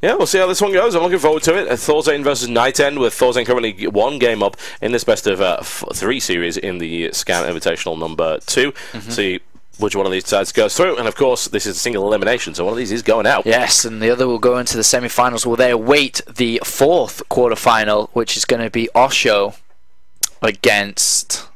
Yeah, we'll see how this one goes. I'm looking forward to it. ThorZaIN versus NightEnD, with ThorZaIN currently 1 game up in this best of 3 series in the Scan Invitational number 2. See which one of these sides goes through, and of course this is a single elimination, so one of these is going out. Yes, and the other will go into the semi-finals, where they await the 4th quarter-final, which is going to be Osho against...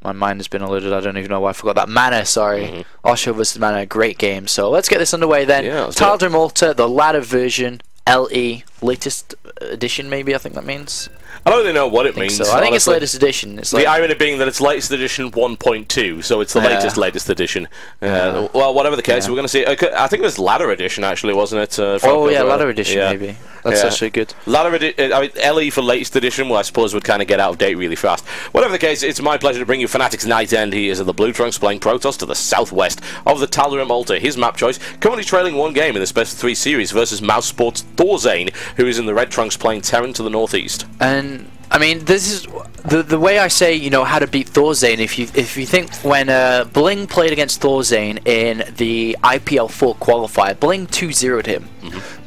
My mind has been eluded, I don't even know why I forgot that. Mana, sorry. Osho versus Mana, great game. So let's get this underway then. Yeah, Tal'Dorei Malta, the ladder version, LE, latest edition maybe, I think that means. I don't really know what it means. So. I think it's latest edition. It's the irony being that it's latest edition 1.2, so it's the latest edition. Well, whatever the case, we're going to see. I think it was ladder edition, actually, wasn't it? Oh yeah, ladder edition maybe. That's actually good. Ladder I mean, LE for latest edition, well, I suppose would kind of get out of date really fast. Whatever the case, it's my pleasure to bring you Fnatic's NightEnD. He is in the Blue Trunks playing Protoss to the southwest of the Tal'Dorei Malta. His map choice, currently trailing 1 game in this best of 3 series versus Mouse Sports' ThorZaIN, who is in the Red Trunks playing Terran to the northeast. And I mean, this is the way I say, you know, how to beat ThorZaIN. If you think when Bling played against ThorZaIN in the IPL 4 qualifier, Bling 2-0'd him.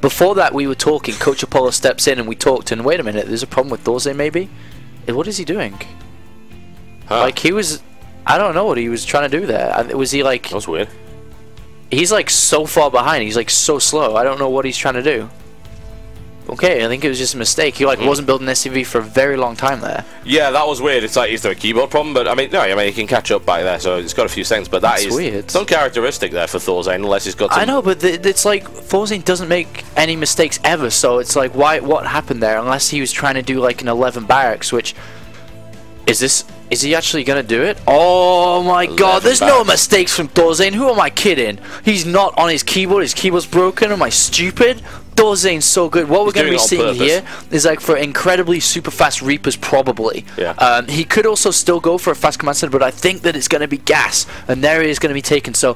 Before that, we were talking. Coach Apollo steps in and we talked. And wait a minute, there's a problem with ThorZaIN. Maybe, what is he doing? Like he was, I don't know what he was trying to do there. Was he like? That was weird. He's like so far behind. He's like so slow. I don't know what he's trying to do. Okay, I think it was just a mistake. He like wasn't building SCV for a very long time there. Yeah, that was weird. It's like, is there a keyboard problem? But I mean, no, I mean he can catch up back there, so it's got a few seconds. But that's weird. Some characteristic there for ThorZaIN, unless he's got some... I know, but it's like ThorZaIN doesn't make any mistakes ever. So it's like, what happened there? Unless he was trying to do like an 11 barracks, which is he actually gonna do it? Oh my god, there's no mistakes from ThorZaIN. Who am I kidding? He's not on his keyboard. His keyboard's broken. Am I stupid? ThorZaIN's so good. What we're going to be seeing here is like for incredibly super fast Reapers, probably. Yeah. He could also still go for a fast command center, but I think that it's going to be gas, and there he is going to be taken. So,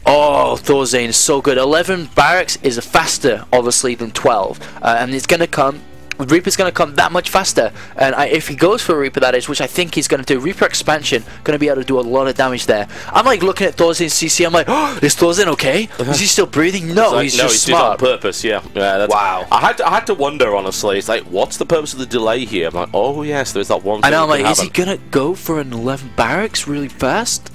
oh, ThorZaIN is so good. 11 barracks is faster, obviously, than 12, and it's going to come. Reaper's going to come that much faster, and if he goes for a Reaper, that is, which I think he's going to do, Reaper expansion, going to be able to do a lot of damage there. I'm like looking at ThorZaIN's CC, I'm like, oh, is ThorZaIN okay? Is he still breathing? No, like, he's just smart. On purpose, yeah. That's, wow. I had to wonder, honestly, it's like, what's the purpose of the delay here? I'm like, oh yes, there's that one thing. I know, I'm like, is he going to go for an 11 barracks really fast?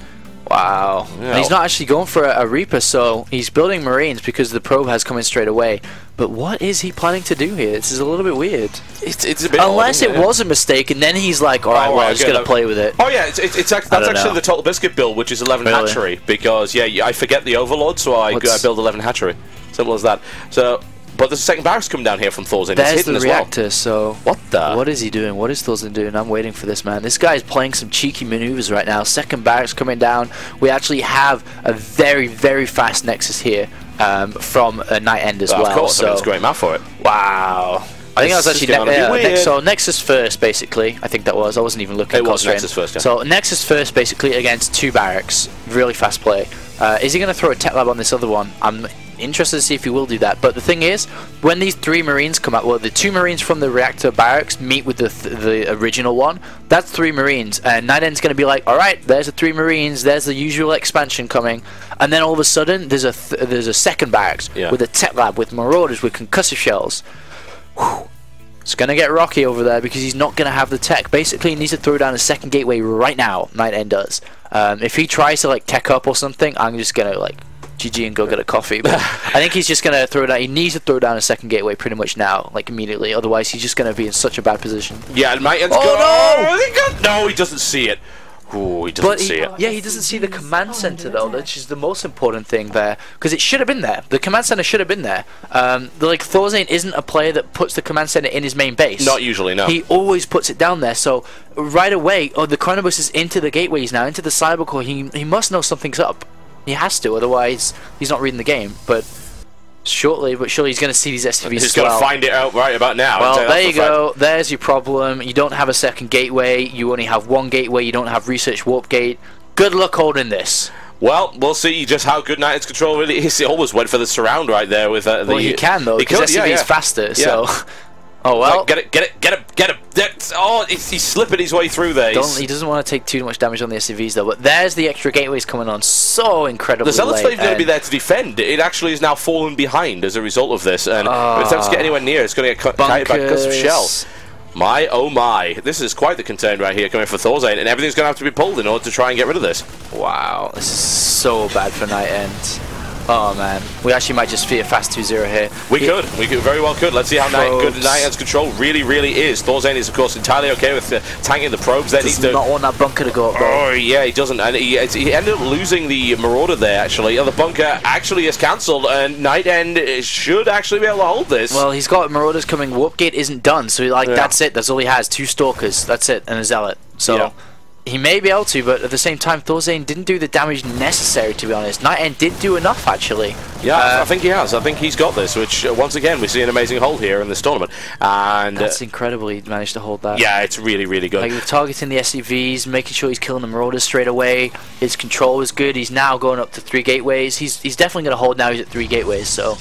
Wow. Yeah. And he's not actually going for a Reaper, so he's building Marines because the probe has come in straight away. But what is he planning to do here? This is a little bit weird. It's a bit unless it was a mistake, and then he's like, all right, well, I'm just going to play with it. Oh, yeah, that's actually the Total Biscuit build, which is 11 hatchery, because, yeah, I forget the Overlord, so I build 11 hatchery. Simple as that. So... But there's a second barracks coming down here from ThorZaIN. There's the reactor, so... What is he doing? What is ThorZaIN doing? I'm waiting for this, man. This guy's playing some cheeky maneuvers right now. Second barracks coming down. We actually have a very, very fast Nexus here from NightEnD as well. Of course, so, I mean, it's a great map for it. Wow. I think that was actually so Nexus first, basically. I think that was. I wasn't even looking. It was Nexus first, yeah. So Nexus first, basically, against 2 barracks. Really fast play. Is he going to throw a tech lab on this other one? I'm interested to see if he will do that. But the thing is, when these 3 Marines come out, well, the 2 Marines from the reactor barracks meet with the original one. That's 3 Marines, and NightEnd's going to be like, all right, there's the 3 Marines. There's the usual expansion coming, and then all of a sudden, there's a second barracks with a tech lab, with Marauders, with concussive shells. Whew. It's going to get rocky over there because he's not going to have the tech. Basically, he needs to throw down a second gateway right now. NightEnD does. If he tries to like tech up or something, I'm just going to like GG and go get a coffee. But I think he's just going to throw down. He needs to throw down a second gateway pretty much now, like immediately. Otherwise, he's just going to be in such a bad position. Yeah, and NightEnd's no, he doesn't see it. Ooh, he doesn't see it. Yeah, he doesn't see the command center though, which is the most important thing there, because it should have been there. The command center should have been there. Like ThorZaIN isn't a player that puts the command center in his main base. Not usually, no. He always puts it down there. So right away, the Chronobus is into the gateways now, into the cybercore. He must know something's up. He has to, otherwise he's not reading the game. But surely he's going to see these SCVs He's going to find it out right about now. Well, there you go. There's your problem. You don't have a second gateway. You only have 1 gateway. You don't have research warp gate. Good luck holding this. Well, we'll see just how good NightEnd's control really is. He always went for the surround right there with well, he can though, because SCV is faster. So Oh well. Get it, get it, get it, get it. Oh, he's slipping his way through there. He doesn't want to take too much damage on the SCVs though, but there's the extra gateways coming on so incredibly The Zealot's late. going to be there to defend. It actually is now fallen behind as a result of this, and if it attempts to get anywhere near, it's going to get kited back because of shell. My oh my, this is quite the contain right here coming for ThorZaIN, and everything's going to have to be pulled in order to try and get rid of this. Wow, this is so bad for NightEnD. Oh man, we actually might just see a fast 2-0 here. We could very well could. Let's see how good NightEnd's control really is. ThorZaIN is of course entirely okay with tanking the probes. Then does not want that bunker to go up though. Oh yeah, he doesn't, and he ended up losing the Marauder there actually. The bunker actually is cancelled, and NightEnd should actually be able to hold this. Well, he's got Marauders coming. Warp Gate isn't done, so that's it. That's all he has. 2 Stalkers. That's it, and a Zealot. So. Yeah. He may be able to, but at the same time, ThorZaIN didn't do the damage necessary, to be honest. NightEnD did do enough, actually. Yeah, I think he has. I think he's got this, which, once again, we see an amazing hold here in this tournament. And that's incredible he managed to hold that. Yeah, it's really good. Like, targeting the SCVs, making sure he's killing the Marauders straight away. His control was good. He's now going up to 3 gateways. He's definitely going to hold now. He's at 3 gateways, so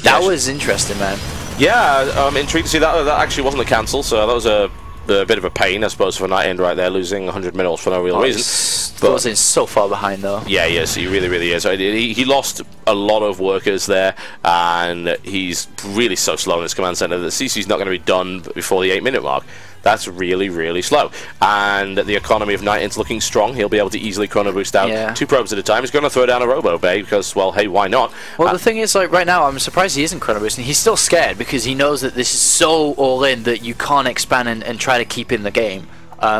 that was interesting, man. Yeah, I'm intrigued to see that. That actually wasn't a cancel, so that was a bit of a pain, I suppose, for NightEnD right there, losing 100 minerals for no real reason. ThorZaIN's so far behind, though. Yeah, he is. He really is. He lost a lot of workers there, and he's really so slow in his command center. The CC's not going to be done before the 8-minute mark. That's really slow. And the economy of NightEnd's looking strong. He'll be able to easily chrono boost out 2 probes at a time. He's going to throw down a Robo Bay because, well, hey, why not? Well, the thing is, like, right now, I'm surprised he isn't chrono boosting. He's still scared because he knows that this is so all in that you can't expand and try to keep in the game.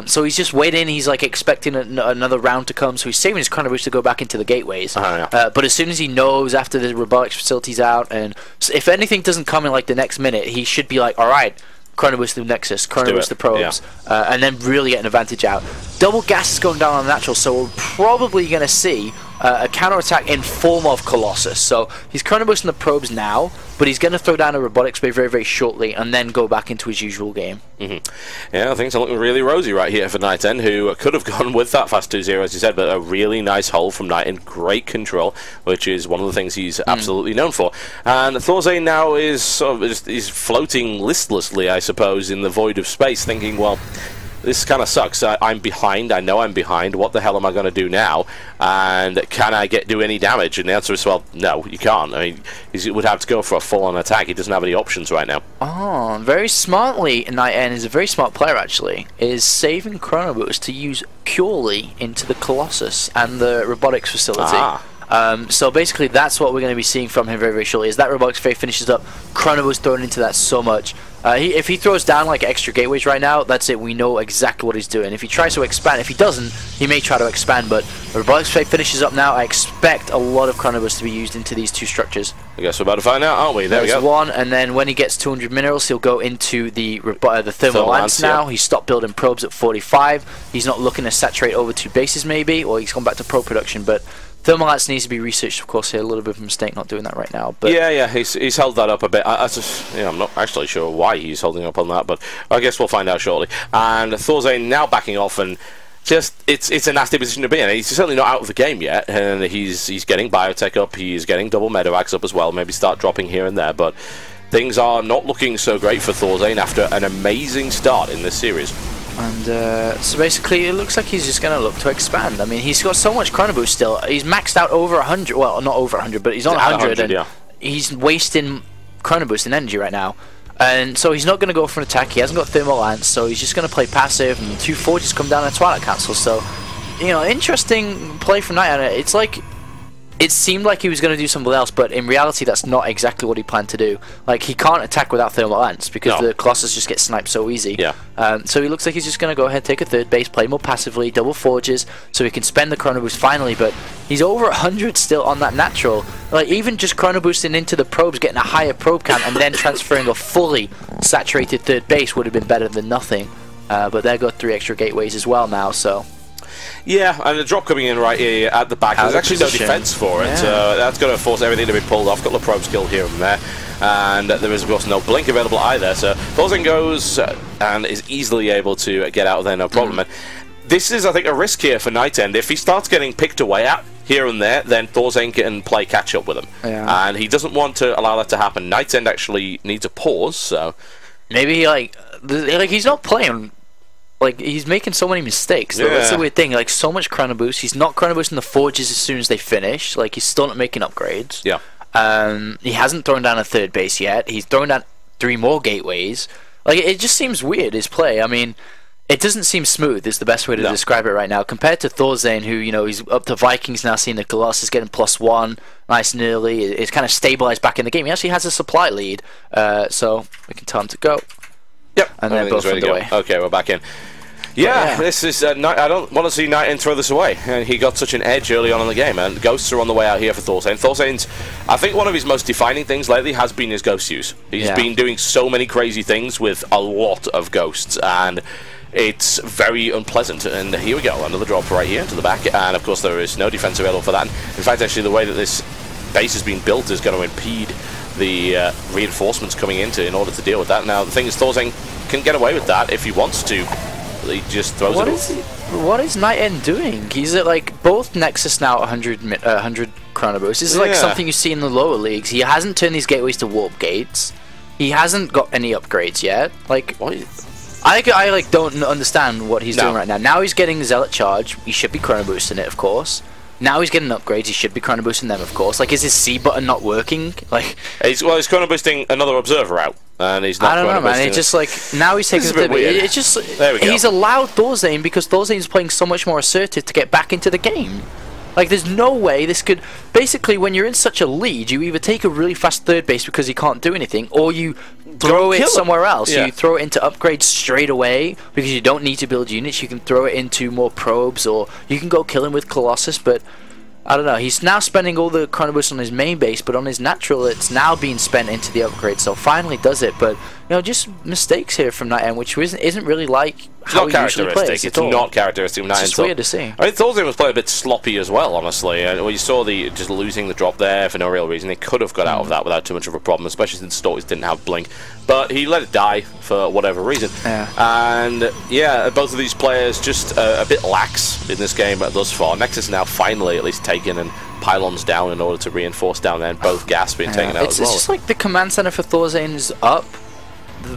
So he's just waiting. He's like expecting another round to come. So he's saving his chrono boost to go back into the gateways. But as soon as he knows after the robotics facility's out, and if anything doesn't come in like the next minute, he should be like, all right, chrono boost the Nexus, chrono boost the probes, and then really get an advantage out. Double gas is going down on the natural, so we're probably going to see a counterattack in form of Colossus. So he's chrono boosting the probes now, but he's going to throw down a robotics bay very shortly and then go back into his usual game. Yeah, things are looking really rosy right here for NightEnD, who could have gone with that fast 2-0 as you said, but a really nice hold from NightEnD, great control, which is one of the things he's absolutely known for. And ThorZaIN now is sort of is floating listlessly, I suppose, in the void of space, thinking, well, this kind of sucks. I'm behind. I know I'm behind. What the hell am I going to do now? And can I do any damage? And the answer is, well, no, you can't. I mean, he would have to go for a full-on attack. He doesn't have any options right now. Oh, very smartly, NightEnD is a very smart player, actually, is saving Chrono Boost to use purely into the Colossus and the robotics facility. So basically, that's what we're going to be seeing from him very shortly. Is that robotics phase finishes up, Chrono Boost thrown into that so much. If he throws down like extra gateways right now, that's it. We know exactly what he's doing. If he tries to expand, if he doesn't, he may try to expand. But robotics phase finishes up now. I expect a lot of Chrono Boost to be used into these 2 structures. I guess we're about to find out, aren't we? There we go. One, and then when he gets 200 minerals, he'll go into the thermal lance now. He's stopped building probes at 45. He's not looking to saturate over 2 bases maybe, or he's gone back to probe production, but thermal lance needs to be researched, of course. Here, a little bit of a mistake not doing that right now. But yeah, he's held that up a bit. I'm not actually sure why he's holding up on that, but I guess we'll find out shortly. And ThorZaIN now backing off, and just it's a nasty position to be in. He's certainly not out of the game yet, and he's getting biotech up. He's getting double medevacs up as well. Maybe start dropping here and there, but things are not looking so great for ThorZaIN after an amazing start in this series. And so basically, it looks like he's just going to look to expand. I mean, he's got so much chrono boost still. He's maxed out over 100. Well, not over 100, but he's on 100. And he's wasting chrono boost and energy right now. And so he's not going to go for an attack. He hasn't got thermal lance, so he's just going to play passive. And 2 forges come down and Twilight Cancel. So, you know, interesting play from NightEnD. It's like, it seemed like he was going to do something else, but in reality, that's not exactly what he planned to do. Like, he can't attack without thermal lance because the Colossus just gets sniped so easy. So he looks like he's just going to go ahead, take a 3rd base, play more passively, double forges, so he can spend the chrono boost finally. But he's over 100 still on that natural. Like, even just chrono boosting into the probes, getting a higher probe count, and then transferring a fully saturated 3rd base would have been better than nothing. But they've got 3 extra gateways as well now, so. Yeah, and the drop coming in right here at the back. There's actually no defense for it. That's going to force everything to be pulled off. A couple of probes killed here and there. And there is, of course, no blink available either. So ThorZaIN goes and is easily able to get out of there, no problem. And this is, I think, a risk here for NightEnD. If he starts getting picked away at here and there, then ThorZaIN can play catch-up with him. And he doesn't want to allow that to happen. NightEnD actually needs a pause, so maybe he like he's not playing. Like, he's making so many mistakes. Yeah. That's the weird thing. Like, so much chrono boost. He's not chrono boosting the forges as soon as they finish. Like, he's still not making upgrades. Yeah. He hasn't thrown down a third base yet. He's thrown down 3 more gateways. Like, it just seems weird, his play. I mean, it doesn't seem smooth is the best way to describe it right now. Compared to ThorZaIN, who, you know, he's up to Vikings now, seeing the Colossus getting +1 nice and early. It's kind of stabilized back in the game. He actually has a supply lead. So, we can tell him to go. Yep. And they're both underway. Okay, we're back in. Yeah, this is. I don't want to see NightEnD throw this away. And he got such an edge early on in the game, and ghosts are on the way out here for ThorZaIN. ThorZaIN's, I think, one of his most defining things lately has been his ghost use. He's been doing so many crazy things with a lot of ghosts, and it's very unpleasant. And here we go, another drop right here into the back, and of course there is no defense available for that. And in fact, actually, the way that this base has been built is going to impede the reinforcements coming in order to deal with that. Now, the thing is, ThorZaIN can get away with that if he wants to. He just throws it. What is NightEnD doing? He's at like both Nexus now 100 chrono boost. This is like something you see in the lower leagues. He hasn't turned these gateways to warp gates. He hasn't got any upgrades yet. Like, I like don't understand what he's doing right now. Now he's getting Zealot charge. He should be chrono boosting it, of course. Now he's getting upgrades. He should be chrono boosting them, of course. Like, is his C button not working? Like, he's chrono boosting another observer out, and he's not. I don't know, man. It's just like now he's taking the bit. It's just he's allowed ThorZaIN because ThorZaIN's playing so much more assertive to get back into the game. Like, there's no way this could... Basically, when you're in such a lead, you either take a really fast third base because he can't do anything, or you throw it somewhere else. You throw it into upgrades straight away because you don't need to build units. You can throw it into more probes, or you can go kill him with Colossus, but... I don't know, he's now spending all the chrono boost on his main base, but on his natural it's now being spent into the upgrade, so finally does it. But, you know, just mistakes here from NightEnD, which isn't really like how he usually plays. It's not characteristic of NightEnD. It's just weird to see. I mean, ThorZaIN was playing a bit sloppy as well, honestly. Well, you saw just losing the drop there for no real reason. He could have got out of that without too much of a problem, especially since Storties didn't have Blink. But he let it die for whatever reason. And, yeah, both of these players just a bit lax in this game thus far. Nexus now finally at least taken and pylons down in order to reinforce down there, and both gas being taken out as well. It's just like the command center for ThorZaIN is up.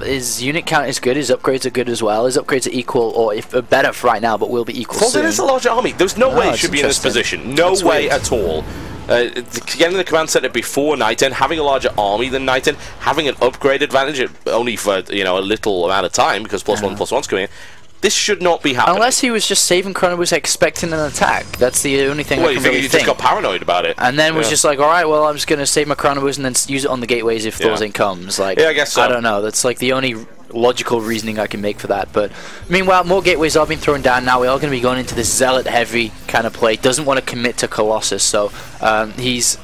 His unit count is good, his upgrades are good as well. His upgrades are equal, or if better for right now, but will be equal soon. ThorZaIN is a large army. There's no way it should be in this position. No way at all. Getting the command center before NightEnD, having a larger army than NightEnD, having an upgrade advantage only for, you know, a little amount of time because +1/+1's coming in. This should not be happening. Unless he was just saving chrono boost expecting an attack. That's the only thing I can really think. He just got paranoid about it. And then was just like, alright, well, I'm just going to save my chrono boost and then use it on the gateways if ThorZaIN comes. Like, I guess so. I don't know. That's like the only logical reasoning I can make for that. But meanwhile, more gateways are being thrown down now. We are going to be going into this Zealot heavy kind of play. Doesn't want to commit to Colossus. So he's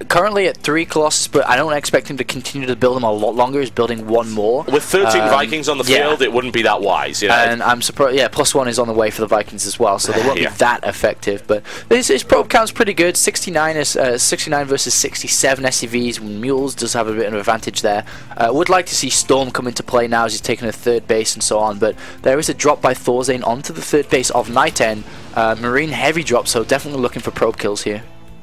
currently at 3 Colossus, but I don't expect him to continue to build them a lot longer. He's building 1 more. With 13 Vikings on the field, it wouldn't be that wise. And I'm surprised, +1 is on the way for the Vikings as well, so they won't be that effective. But his probe count's pretty good. 69 versus 67 SCVs. Mules does have a bit of an advantage there. Would like to see Storm come into play now as he's taking a third base and so on, but there is a drop by ThorZaIN onto the third base of NightEnD. Marine heavy drop, so definitely looking for probe kills here.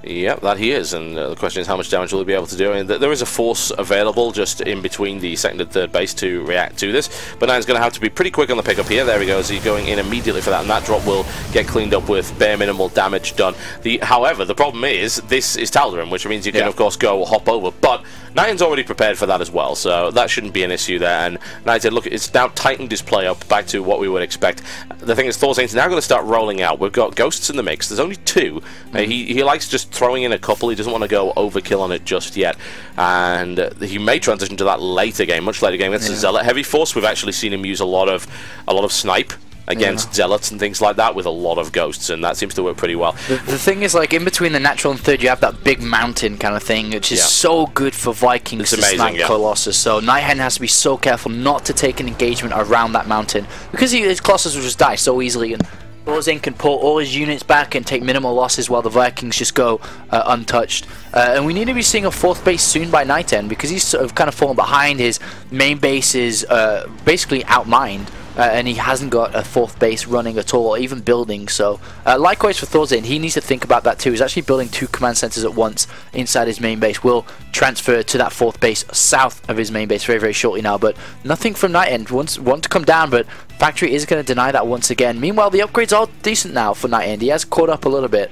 Yep, that he is, and the question is how much damage will he be able to do. I mean, there is a force available just in between the second and third base to react to this, but NightEnd's going to have to be pretty quick on the pickup here. There he goes, he's going in immediately for that, and that drop will get cleaned up with bare minimal damage done. However, the problem is, this is Tal'Darim, which means you can, of course, go hop over, but NightEnd's already prepared for that as well, so that shouldn't be an issue there, and NightEnd, look, it's now tightened his play up back to what we would expect. The thing is, ThorZaIN's now going to start rolling out. We've got Ghosts in the mix. There's only 2. He likes just throwing in a couple. He doesn't want to go overkill on it just yet, and he may transition to that later game, much later game against the Zealot heavy force. We've actually seen him use a lot of snipe against Zealots and things like that with a lot of Ghosts, and that seems to work pretty well. The thing is, like, in between the natural and third, you have that big mountain kind of thing, which is so good for Vikings to snipe Colossus. So NightEnD has to be so careful not to take an engagement around that mountain, because his Colossus will just die so easily, and ThorZaIN can pull all his units back and take minimal losses while the Vikings just go untouched. And we need to be seeing a 4th base soon by NightEnD, because he's sort of kind of fallen behind. His main base is basically outmined. and he hasn't got a 4th base running at all, or even building. So likewise for ThorZaIN, he needs to think about that too. He's actually building 2 command centers at once inside his main base. Will transfer to that 4th base south of his main base very, very shortly now, but nothing from NightEnD. Want to come down, but Factory is going to deny that once again. Meanwhile, the upgrades are decent now for NightEnD. He has caught up a little bit.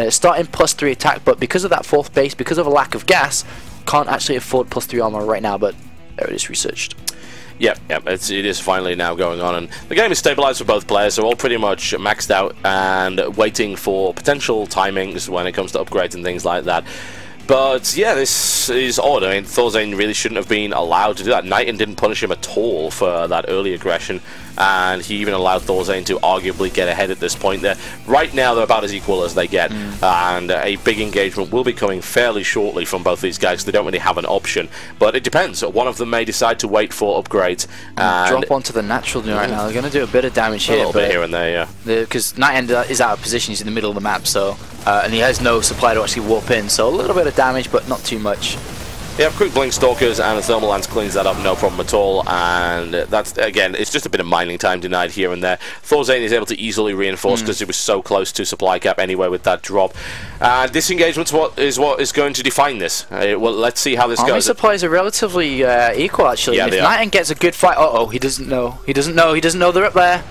Starting +3 attack, but because of that 4th base, because of a lack of gas, can't actually afford +3 armor right now, but there it is researched. Yep, it is finally now going on, and the game is stabilized for both players. They're all pretty much maxed out and waiting for potential timings when it comes to upgrades and things like that. But yeah, this is odd. I mean, ThorZaIN really shouldn't have been allowed to do that. NightEnD didn't punish him at all for that early aggression, and he even allowed ThorZaIN to arguably get ahead at this point there. Right now, they're about as equal as they get, and a big engagement will be coming fairly shortly from both these guys. They don't really have an option, but it depends. One of them may decide to wait for upgrades. And drop onto the natural right now. They're going to do a bit of damage here. A little bit here and there, yeah. Because NightEnD is out of position. He's in the middle of the map, so and he has no supply to actually warp in. So a little bit of damage, but not too much. Yeah, quick blink stalkers and a thermal lance cleans that up, no problem at all. And that's, again, it's just a bit of mining time denied here and there. ThorZaIN is able to easily reinforce because it was so close to supply cap anyway with that drop. And this engagement is what is going to define this. Well, let's see how this Army goes. supplies are relatively equal, actually. Yeah, if NightEnD gets a good fight, he doesn't know. He doesn't know they're up there.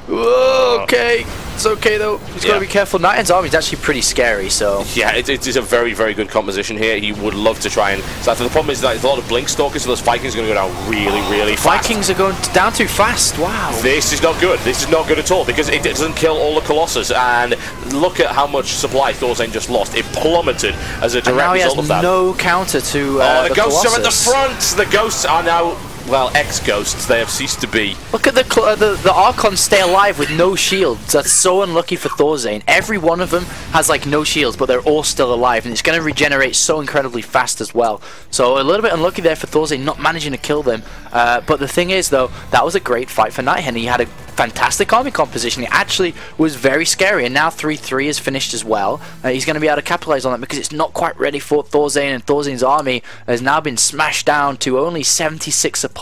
Whoa, okay. It's okay though. He's got to be careful. NightEnd's army is actually pretty scary, so... Yeah, it is a very, very good composition here. He would love to try and... So the problem is that there's a lot of blink stalkers, so those Vikings are going to go down really, really fast. Vikings are going down too fast, wow. This is not good. This is not good at all, because it doesn't kill all the Colossus, and look at how much supply ThorZaIN just lost. It plummeted as a direct result of that. No counter to the ghosts Colossus. are at the front! The ghosts are now... Well, ex-ghosts, they have ceased to be. Look at the Archons stay alive with no shields. That's so unlucky for ThorZaIN. Every one of them has like no shields, but they're all still alive, and it's going to regenerate so incredibly fast as well. So a little bit unlucky there for ThorZaIN not managing to kill them. But the thing is, though, that was a great fight for NightEnD. He had a fantastic army composition. It actually was very scary, and now 3-3 is finished as well. He's going to be able to capitalize on that because it's not quite ready for ThorZaIN, and ThorZaIN's army has now been smashed down to only 76 supply,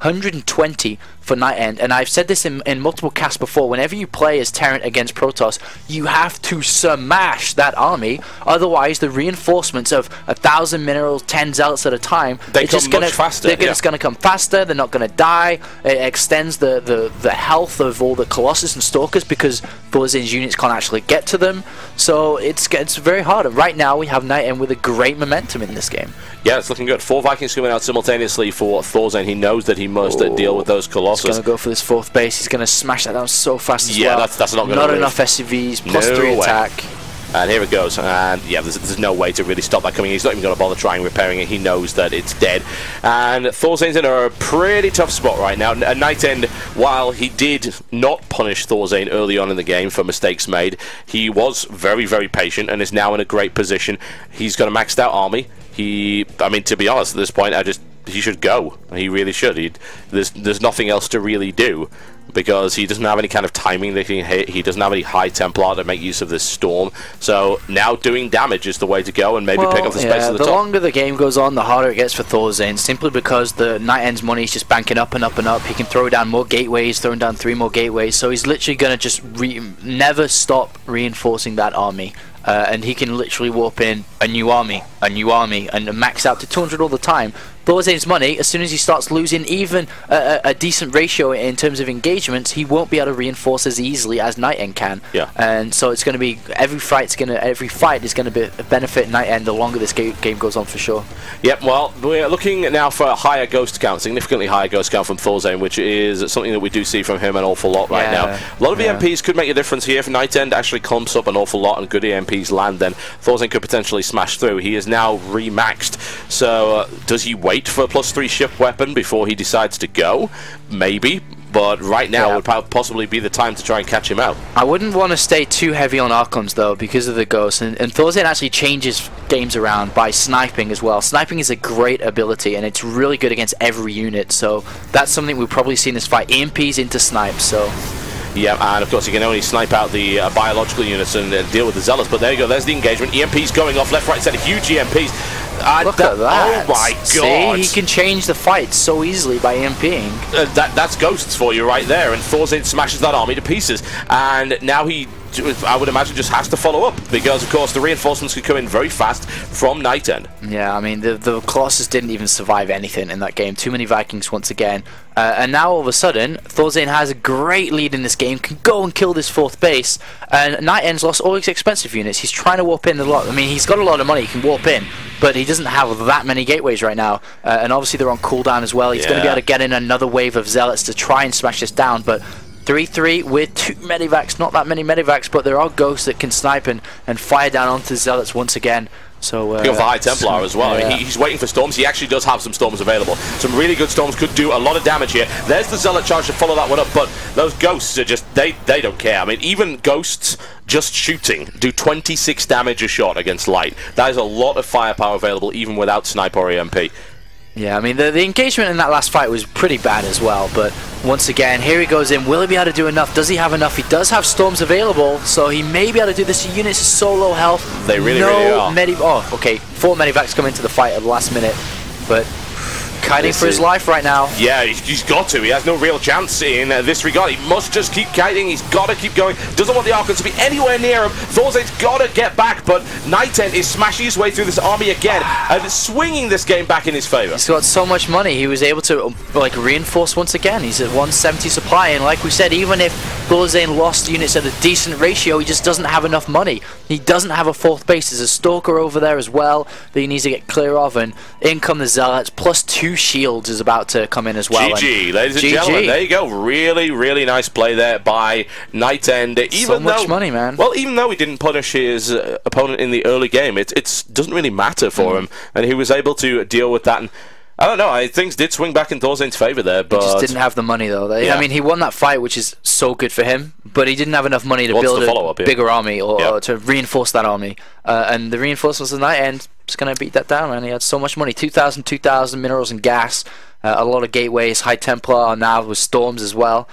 120 for NightEnD. And I've said this in multiple casts before, whenever you play as Terrant against Protoss, you have to smash that army, otherwise the reinforcements of 1,000 minerals, 10 zealots at a time, they're just going to come faster, they're not going to die. It extends the health of all the Colossus and Stalkers because ThorZaIN's units can't actually get to them, so it's very hard. And right now we have NightEnD with a great momentum in this game. Yeah, it's looking good. 4 Vikings coming out simultaneously for ThorZaIN. He knows that he must deal with those Colossus. He's going to go for this 4th base. He's going to smash that down so fast as well. Yeah, that's not going to enough SCVs, +3 attack. And here it goes, and yeah, there's no way to really stop that coming. He's not even going to bother trying repairing it. He knows that it's dead. And ThorZaIN's in a pretty tough spot right now. NightEnD, while he did not punish ThorZaIN early on in the game for mistakes made, he was very, very patient and is now in a great position. He's got a maxed out army. I mean, to be honest, at this point, he should go. He really should. There's nothing else to really do, because he doesn't have any kind of timing that he can hit. He doesn't have any high Templar to make use of this storm. So now doing damage is the way to go, and maybe pick up the space at the top. The longer the game goes on, the harder it gets for ThorZaIN, simply because the NightEnd's money is just banking up and up and up. He can throw down more gateways, throwing down 3 more gateways, so he's literally going to just never stop reinforcing that army. And he can literally warp in a new army, and max out to 200 all the time. ThorZaIN's money, as soon as he starts losing even a decent ratio in terms of engagements, he won't be able to reinforce as easily as NightEnD can. Yeah. And so it's going to be every fight is going to benefit NightEnD the longer this game goes on, for sure. Yep. Well, we're looking now for a higher ghost count, significantly higher ghost count from ThorZaIN, which is something that we do see from him an awful lot right now. A lot of EMPs could make a difference here. If NightEnD actually clumps up an awful lot and good EMPs land, then ThorZaIN could potentially smash through. He is now remaxed. So does he wait for a +3 ship weapon before he decides to go? Maybe, but right now would possibly be the time to try and catch him out. I wouldn't want to stay too heavy on Archons though, because of the ghosts, and ThorZaIN actually changes games around by sniping as well. Sniping is a great ability, and it's really good against every unit, so that's something we'll probably see in this fight. EMPs into snipes, so... Yeah, and of course you can only snipe out the biological units and deal with the zealots, but there you go, there's the engagement. EMPs going off left, right, center, huge EMPs. Look at that. Oh my god. See, he can change the fight so easily by EMPing. That's ghosts for you right there, and ThorZaIN smashes that army to pieces, and now he, I would imagine, just has to follow up, because of course the reinforcements could come in very fast from NightEnD. Yeah, I mean, the Colossus didn't even survive anything in that game. Too many Vikings once again. And now all of a sudden, ThorZaIN has a great lead in this game, can go and kill this 4th base, and NightEnd's lost all his expensive units. He's trying to warp in a lot. I mean, he's got a lot of money, he can warp in, but he doesn't have that many gateways right now, and obviously they're on cooldown as well. He's going to be able to get in another wave of Zealots to try and smash this down, but 3-3 with 2 medivacs, not that many medivacs, but there are ghosts that can snipe and fire down onto Zealots once again. So go for High Templar as well. Yeah. I mean, he's waiting for storms. He actually does have some storms available. Some really good storms could do a lot of damage here. There's the Zealot charge to follow that one up, but those ghosts are just, they don't care. I mean, even ghosts just shooting do 26 damage a shot against light. That is a lot of firepower available even without sniper or EMP. Yeah, I mean, the engagement in that last fight was pretty bad as well, but once again, here he goes in. Will he be able to do enough? Does he have enough? He does have storms available, so he may be able to do this. Units are so low health. They really are. Oh, okay, 4 medivacs come into the fight at the last minute, but kiting for his life right now. Yeah, he's got to. He has no real chance in this regard. He must just keep kiting. He's got to keep going. Doesn't want the Archons to be anywhere near him. ThorZaIN's got to get back, but NightEnD is smashing his way through this army again and swinging this game back in his favor. He's got so much money. He was able to like reinforce once again. He's at 170 supply, and like we said, even if ThorZaIN lost units at a decent ratio, he just doesn't have enough money. He doesn't have a 4th base. There's a Stalker over there as well that he needs to get clear of, and in come the Zealots, plus 2 shields is about to come in as well. GG, ladies and gentlemen, there you go. Really, really nice play there by NightEnD. Even so much money, man. Well, even though he didn't punish his opponent in the early game, it doesn't really matter for him, and he was able to deal with that. And I don't know, things did swing back in ThorZaIN's favor there, but he just didn't have the money though. Yeah. I mean, he won that fight, which is so good for him, but he didn't have enough money to build a bigger army or to reinforce that army. And the reinforcements of NightEnD is going to beat that down, man. He had so much money, 2,000 minerals and gas, a lot of gateways, High Templar now with storms as well.